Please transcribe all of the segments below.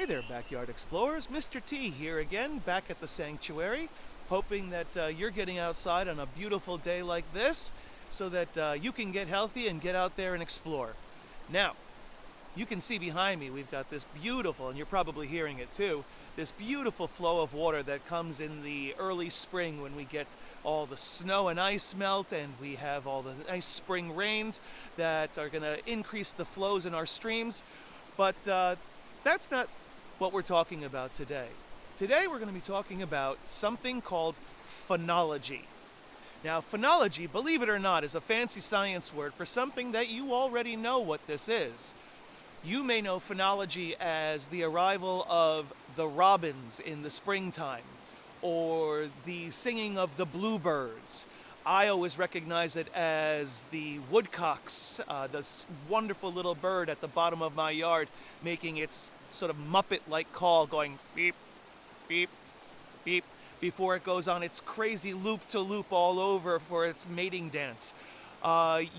Hey there, Backyard Explorers. Mr. T here again, back at the sanctuary, hoping that you're getting outside on a beautiful day like this so that you can get healthy and get out there and explore. Now, you can see behind me we've got this beautiful, and you're probably hearing it too, this beautiful flow of water that comes in the early spring when we get all the snow and ice melt and we have all the nice spring rains that are going to increase the flows in our streams. But that's not what we're talking about today. Today we're going to be talking about something called phenology. Now, phenology, believe it or not, is a fancy science word for something that you already know what this is. You may know phenology as the arrival of the robins in the springtime, or the singing of the bluebirds. I always recognize it as the woodcocks, this wonderful little bird at the bottom of my yard making its sort of Muppet-like call, going beep, beep, beep, before it goes on its crazy loop-to-loop all over for its mating dance.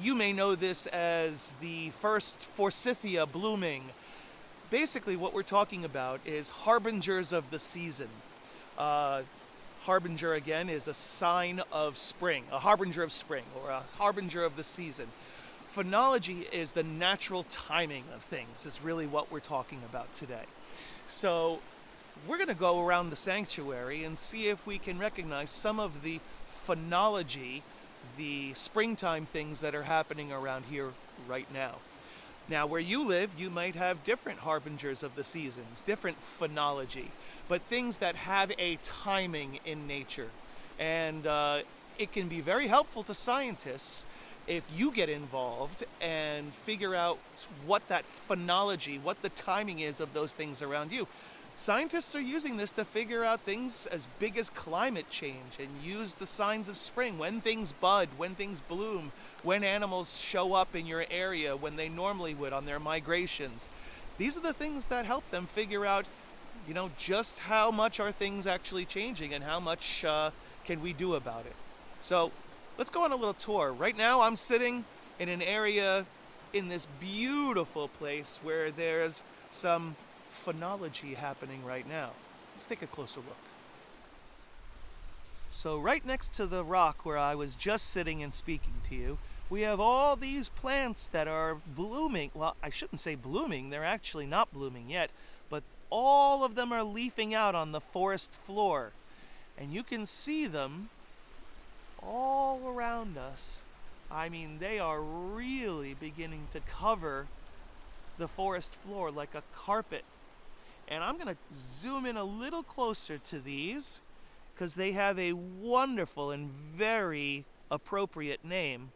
You may know this as the first forsythia blooming. Basically, what we're talking about is harbingers of the season. Harbinger, again, is a sign of spring, a harbinger of spring, or a harbinger of the season. Phenology is the natural timing of things, is really what we're talking about today. So we're going to go around the sanctuary and see if we can recognize some of the phenology, the springtime things that are happening around here right now. Now, where you live, you might have different harbingers of the seasons, different phenology, but things that have a timing in nature. And it can be very helpful to scientists if you get involved and figure out what that phenology, what the timing is of those things around you. Scientists are using this to figure out things as big as climate change and use the signs of spring, when things bud, when things bloom, when animals show up in your area when they normally would on their migrations. These are the things that help them figure out, just how much are things actually changing and how much can we do about it. So let's go on a little tour. Right now I'm sitting in an area in this beautiful place where there's some phenology happening right now. Let's take a closer look. So right next to the rock where I was just sitting and speaking to you, we have all these plants that are blooming. Well, I shouldn't say blooming, they're actually not blooming yet, but all of them are leafing out on the forest floor. And you can see them all around us. I mean, they are really beginning to cover the forest floor like a carpet. And I'm going to zoom in a little closer to these because they have a wonderful and very appropriate name.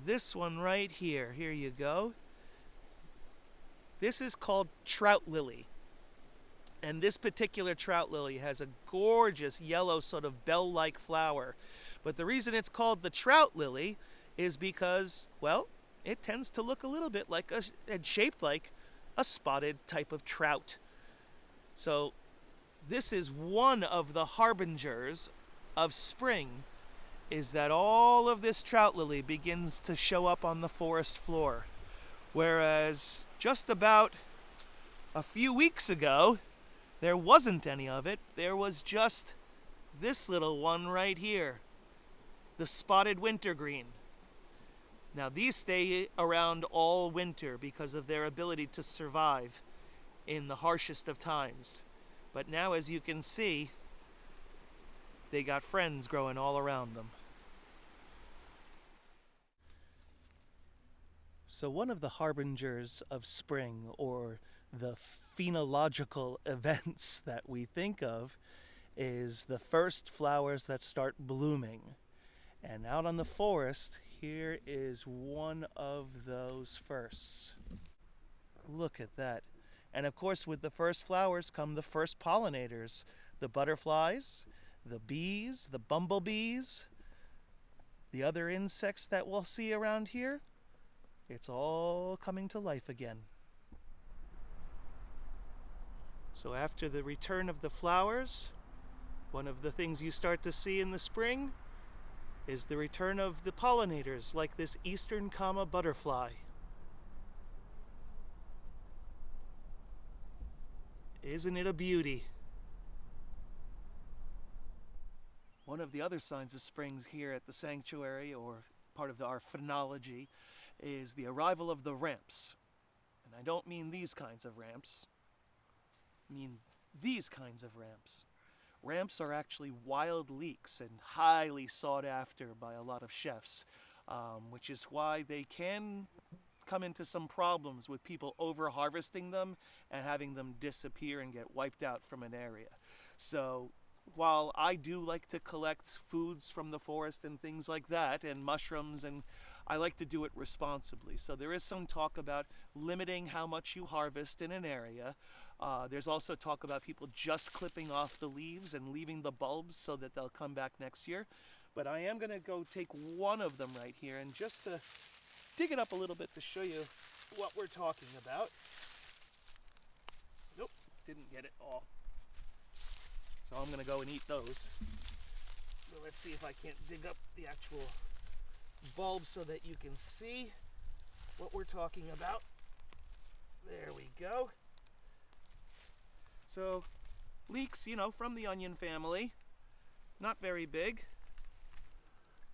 This one right here you go. This is called trout lily. And this particular trout lily has a gorgeous yellow sort of bell-like flower. But the reason it's called the trout lily is because, well, it tends to look a little bit like and shaped like a spotted type of trout. So this is one of the harbingers of spring, is that all of this trout lily begins to show up on the forest floor. Whereas just about a few weeks ago, there wasn't any of it. There was just this little one right here, the spotted wintergreen. Now, these stay around all winter because of their ability to survive in the harshest of times. But now, as you can see, they got friends growing all around them. So one of the harbingers of spring, or the phenological events that we think of, is the first flowers that start blooming. And out on the forest, here is one of those firsts. Look at that. And of course, with the first flowers come the first pollinators, the butterflies, the bees, the bumblebees, the other insects that we'll see around here. It's all coming to life again. So after the return of the flowers, one of the things you start to see in the spring is the return of the pollinators, like this eastern butterfly. Isn't it a beauty? One of the other signs of springs here at the sanctuary, or part of our phenology, is the arrival of the ramps. And I don't mean these kinds of ramps. I mean these kinds of ramps. Ramps are actually wild leeks and highly sought after by a lot of chefs, which is why they can come into some problems with people over harvesting them and having them disappear and get wiped out from an area. So while I do like to collect foods from the forest and things like that, and mushrooms, and I like to do it responsibly. So there is some talk about limiting how much you harvest in an area. There's also talk about people just clipping off the leaves and leaving the bulbs so that they'll come back next year. But I am going to go take one of them right here and just dig it up a little bit to show you what we're talking about. Nope, didn't get it all. So I'm going to go and eat those. So let's see if I can't dig up the actual bulb so that you can see what we're talking about. There we go. So leeks, from the onion family. Not very big,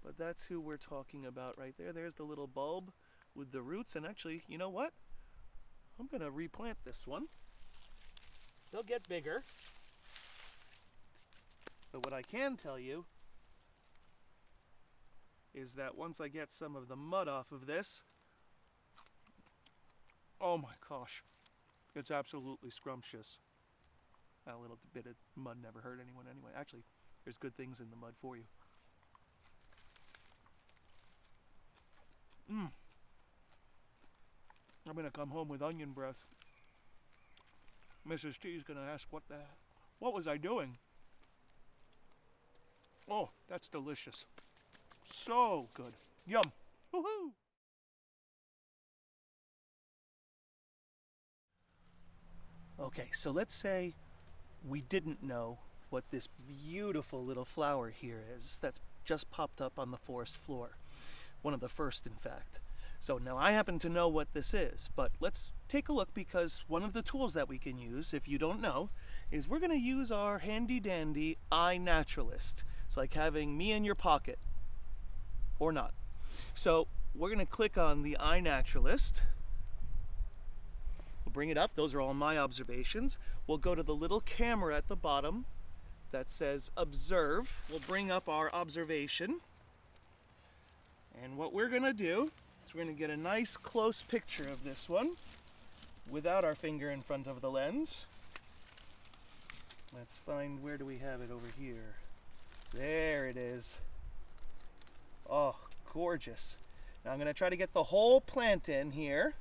but that's who we're talking about right there. There's the little bulb with the roots. And actually, you know what? I'm going to replant this one. They'll get bigger. But what I can tell you is that once I get some of the mud off of this, oh my gosh, it's absolutely scrumptious. A little bit of mud never hurt anyone anyway. Actually, there's good things in the mud for you. I'm going to come home with onion breath. Mrs. T is going to ask, what was I doing? Oh, that's delicious. So good. Yum. Woohoo! Okay, so let's say we didn't know what this beautiful little flower here is that's just popped up on the forest floor. One of the first, in fact. So now I happen to know what this is, but let's take a look, because one of the tools that we can use, if you don't know, is we're going to use our handy dandy Eye Naturalist. It's like having me in your pocket, or not. So we're going to click on the Eye Naturalist. We'll bring it up. Those are all my observations. We'll go to the little camera at the bottom that says Observe. We'll bring up our observation. And what we're going to do is we're going to get a nice close picture of this one without our finger in front of the lens. Let's find, where do we have it over here? There it is. Oh, gorgeous. Now I'm going to try to get the whole plant in here.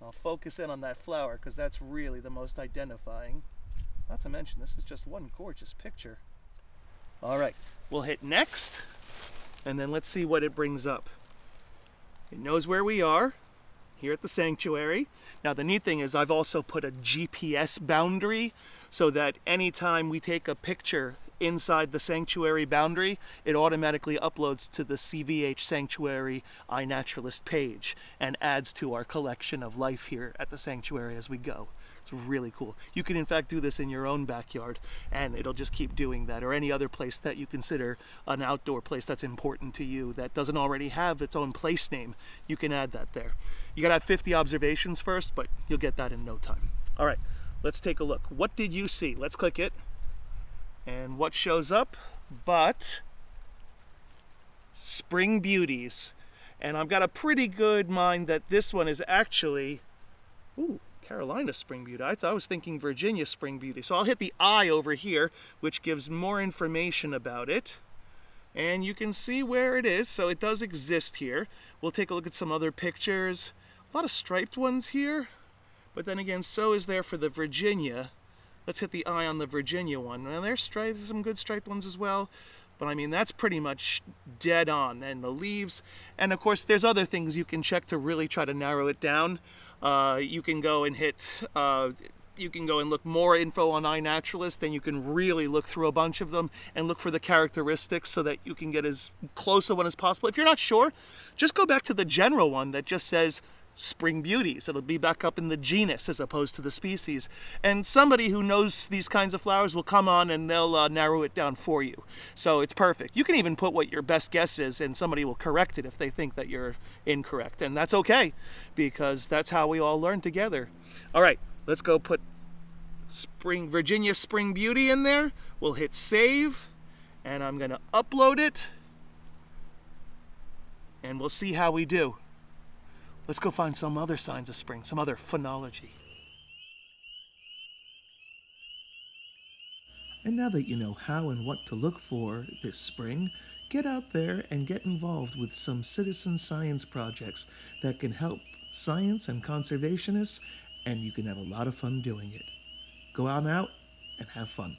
I'll focus in on that flower because that's really the most identifying. Not to mention, this is just one gorgeous picture. All right, we'll hit next, and then let's see what it brings up. It knows where we are, here at the sanctuary. Now the neat thing is I've also put a GPS boundary so that anytime we take a picture inside the sanctuary boundary, it automatically uploads to the CVH Sanctuary Eye Naturalist page and adds to our collection of life here at the sanctuary as we go. It's really cool. You can in fact do this in your own backyard, and it'll just keep doing that, or any other place that you consider an outdoor place that's important to you that doesn't already have its own place name. You can add that there. You gotta have 50 observations first, but you'll get that in no time. All right, let's take a look. What did you see? Let's click it. And what shows up but spring beauties. And I've got a pretty good mind that this one is actually, Carolina spring beauty. I was thinking Virginia spring beauty. So I'll hit the eye over here, which gives more information about it. And you can see where it is. So it does exist here. We'll take a look at some other pictures. A lot of striped ones here. But then again, so is there for the Virginia. Let's hit the eye on the Virginia one. Now there's stripes, some good striped ones as well. But I mean, that's pretty much dead on. And the leaves. And of course, there's other things you can check to really try to narrow it down. You can go and look more info on Eye Naturalist, and you can really look through a bunch of them and look for the characteristics so that you can get as close a one as possible. If you're not sure, just go back to the general one that just says spring beauties. It'll be back up in the genus as opposed to the species. And somebody who knows these kinds of flowers will come on and they'll narrow it down for you. So it's perfect. You can even put what your best guess is and somebody will correct it if they think that you're incorrect. And that's okay, because that's how we all learn together. All right, let's go put Virginia Spring Beauty in there. We'll hit save, and I'm going to upload it, and we'll see how we do. Let's go find some other signs of spring, some other phenology. And now that you know how and what to look for this spring, get out there and get involved with some citizen science projects that can help science and conservationists, and you can have a lot of fun doing it. Go on out and have fun.